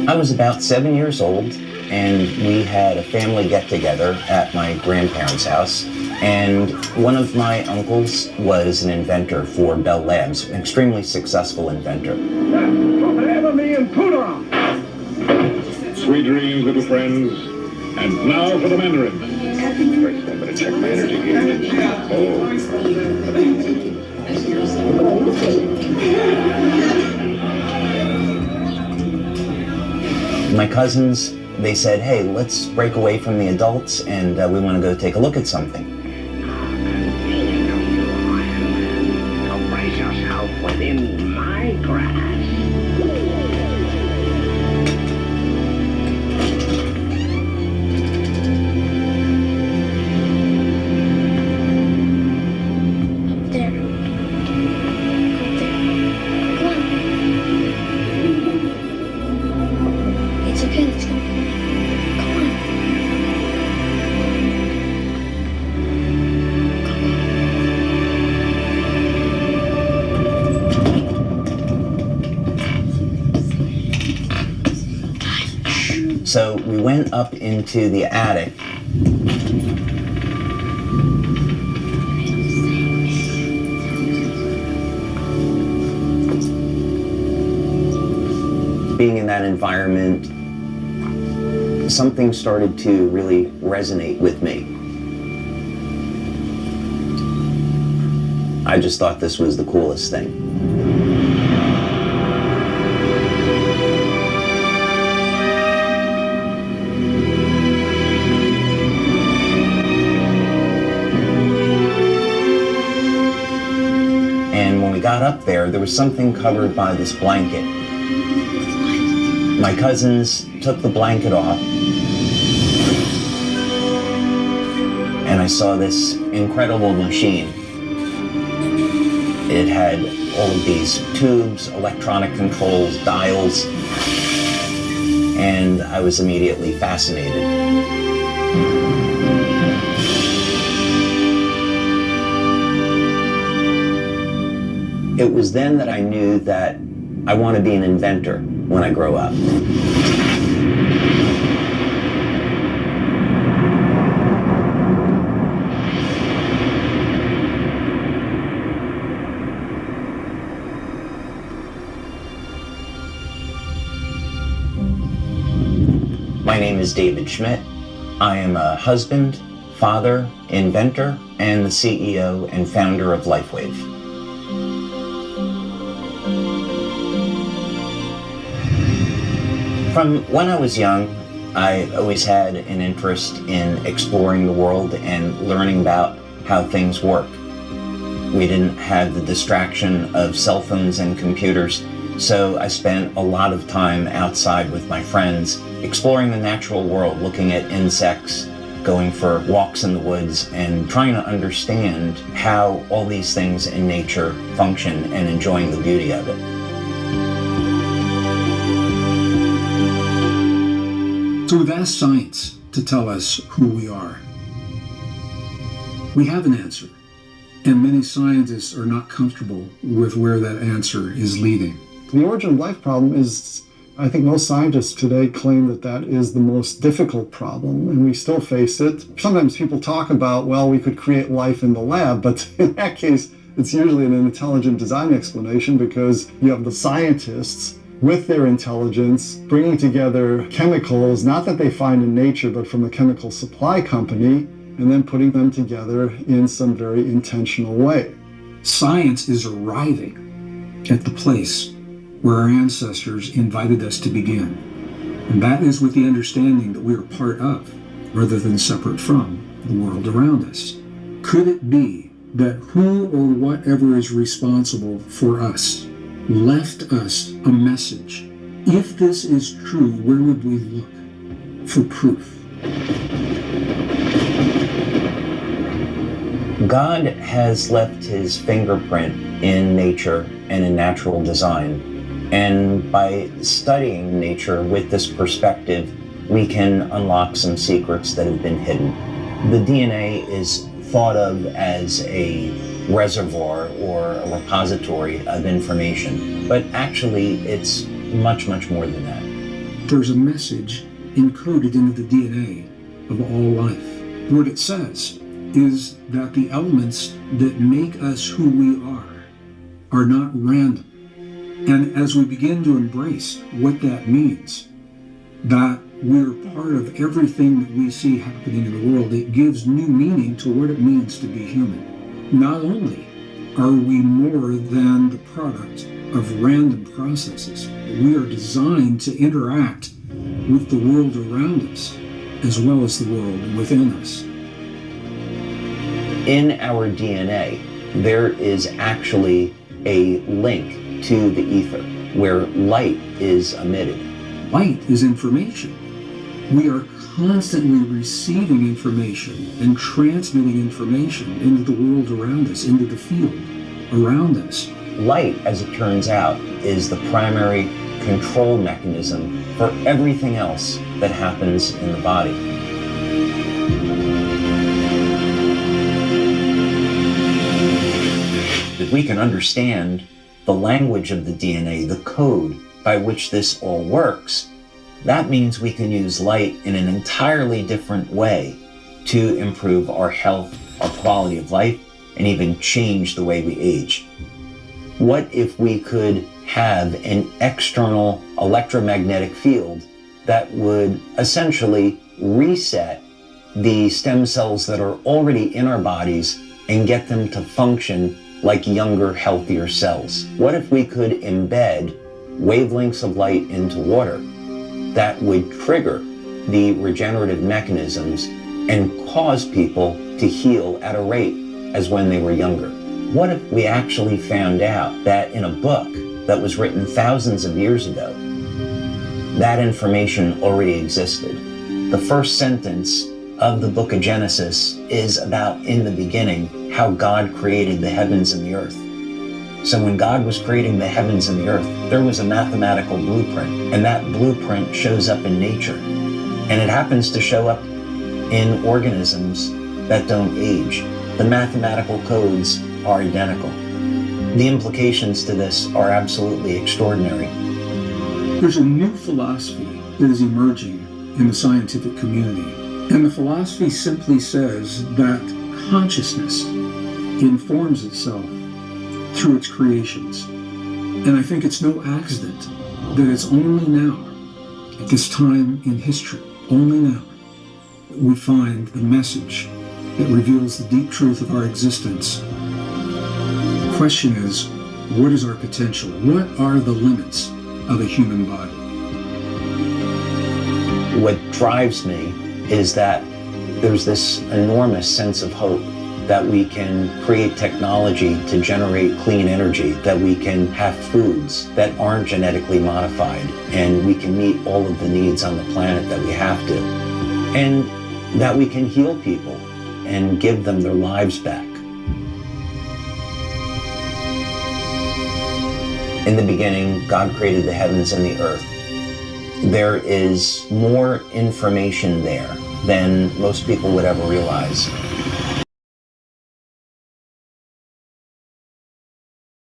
I was about 7 years old, and we had a family get-together at my grandparents' house, and one of my uncles was an inventor for Bell Labs, an extremely successful inventor. Sweet dreams, little friends. And now for the Mandarin. First, I better check my energy gauge. My cousins, they said, hey, let's break away from the adults and we want to go take a look at something. Brace yourself within my grasp. So we went up into the attic. Being in that environment, something started to really resonate with me. I just thought this was the coolest thing. And when we got up there was something covered by this blanket. My cousins took the blanket off, and I saw this incredible machine. It had all of these tubes, electronic controls, dials, and I was immediately fascinated. It was then that I knew that I want to be an inventor when I grow up. My name is David Schmidt. I am a husband, father, inventor, and the CEO and founder of LifeWave. From when I was young, I always had an interest in exploring the world and learning about how things work. We didn't have the distraction of cell phones and computers, so I spent a lot of time outside with my friends, exploring the natural world, looking at insects, going for walks in the woods, and trying to understand how all these things in nature function and enjoying the beauty of it. So we've asked science to tell us who we are. We have an answer, and many scientists are not comfortable with where that answer is leading. The origin of life problem is, I think most scientists today claim that that is the most difficult problem, and we still face it. Sometimes people talk about, well, we could create life in the lab, but in that case, it's usually an intelligent design explanation because you have the scientists with their intelligence, bringing together chemicals, not that they find in nature, but from a chemical supply company, and then putting them together in some very intentional way. Science is arriving at the place where our ancestors invited us to begin. And that is with the understanding that we are part of, rather than separate from, the world around us. Could it be that who or whatever is responsible for us left us a message? If this is true, where would we look for proof? God has left his fingerprint in nature and in natural design. And by studying nature with this perspective, we can unlock some secrets that have been hidden. The DNA is thought of as a reservoir or a repository of information, but actually it's much, much more than that. there's a message encoded into the DNA of all life. What it says is that the elements that make us who we are not random. And as we begin to embrace what that means, that we're part of everything that we see happening in the world, it gives new meaning to what it means to be human. Not only are we more than the product of random processes, but we are designed to interact with the world around us as well as the world within us. In our DNA, there is actually a link to the ether where light is emitted. Light is information. We are constantly receiving information and transmitting information into the world around us, into the field around us. Light, as it turns out, is the primary control mechanism for everything else that happens in the body. If we can understand the language of the DNA, the code by which this all works, that means we can use light in an entirely different way to improve our health, our quality of life, and even change the way we age. What if we could have an external electromagnetic field that would essentially reset the stem cells that are already in our bodies and get them to function like younger, healthier cells? What if we could embed wavelengths of light into water that would trigger the regenerative mechanisms and cause people to heal at a rate as when they were younger? What if we actually found out that in a book that was written thousands of years ago, that information already existed? The first sentence of the book of Genesis is about, in the beginning, how God created the heavens and the earth. So when God was creating the heavens and the earth, there was a mathematical blueprint, and that blueprint shows up in nature. And it happens to show up in organisms that don't age. The mathematical codes are identical. The implications to this are absolutely extraordinary. There's a new philosophy that is emerging in the scientific community. And the philosophy simply says that consciousness informs itself through its creations. And I think it's no accident that it's only now, at this time in history, only now, that we find a message that reveals the deep truth of our existence. The question is, what is our potential? What are the limits of a human body? What drives me is that there's this enormous sense of hope that we can create technology to generate clean energy, that we can have foods that aren't genetically modified, and we can meet all of the needs on the planet that we have to, and that we can heal people and give them their lives back. In the beginning, God created the heavens and the earth. There is more information there than most people would ever realize.